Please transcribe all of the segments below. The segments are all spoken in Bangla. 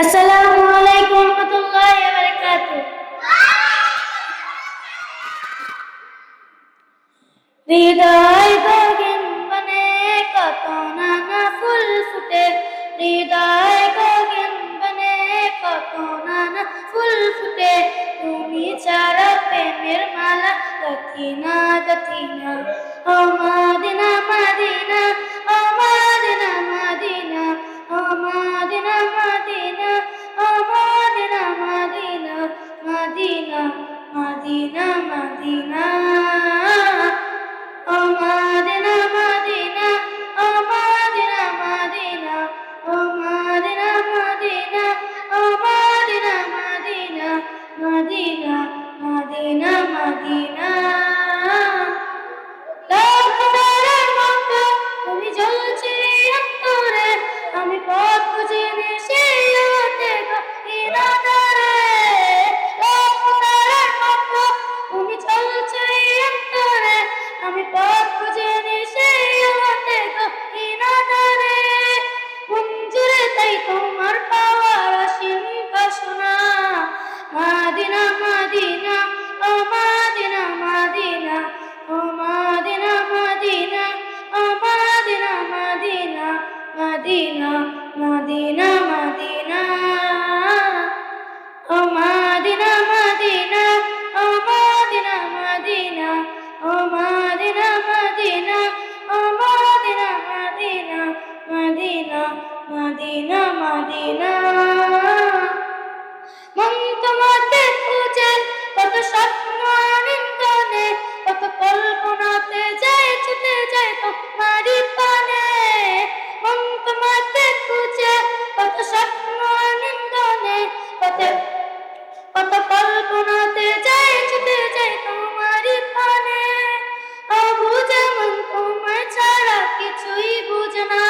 আসসালামু আলাইকুম রহমতুল্লাহি ওয়া বারাকাতুহু। হৃদয় গগন বনে কত নানা ফুল ফুটে, হৃদয় গগন বনে কত নানা ফুল ফুটে, তুমি ছাড়া প্রেমের মালা গাঁথি না গাঁথি না। ও মদিনা মদিনা, ও মদিনা মদিনা, ও মদিনা মদিনা, ও Medina Medina, Medina Medina Medina. ও মদিনা মদিনা, ও মদিনা মদিনা, ও মদিনা মদিনা, ও মদিনা মদিনা, মদিনা মদিনা মদিনা। লাখ তারার মতো তুমি জ্বলছে অন্তরে, আমি পথ খুঁজে নেশে হতে গহীনারে। লাখ তারার মতো তুমি জ্বলছে অন্তরে, আমি পথ খুঁজে নেশে হতে গহীনারে। মঞ্জুরে তাই তোমার পাওয়ার অসীম বাসনা, মদিনা মদিনা, ও মদিনা মদিনা, ও মদিনা মদিনা, ও Medina Medina, Medina Medina Medina. ও মদিনা মদিনা, ও মদিনা মদিনা, ও মদিনা মদিনা, ও মদিনা মদিনা, মদিনা মদিনা মদিনা। মন তোমাকে খুঁজে কত স্বপ্ন আনন্দনে, কত কল্পনাতে যায় ছুটে যায় তোমারই পানে। মন তোমাকে খুঁজে কত স্বপ্ন আনন্দনে, কত কত কল্পনাতে যায় ছুটে যায় তোমারই পানে। অবুঝে মন তোমায় ছাড়া কিছুই বুঝে না,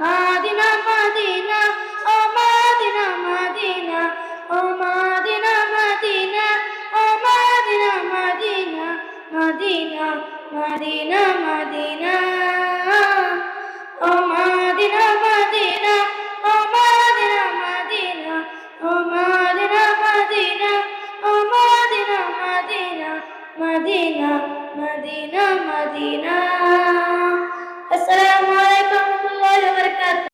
মদিনা মদিনা, ও মদিনা মদিনা, ও মদিনা মদিনা, ও Medina Medina, Medina Medina Medina. ও মদিনা মদিনা, ও মদিনা মদিনা, ও মদিনা মদিনা, ও Medina Medina, Medina Medina Medina.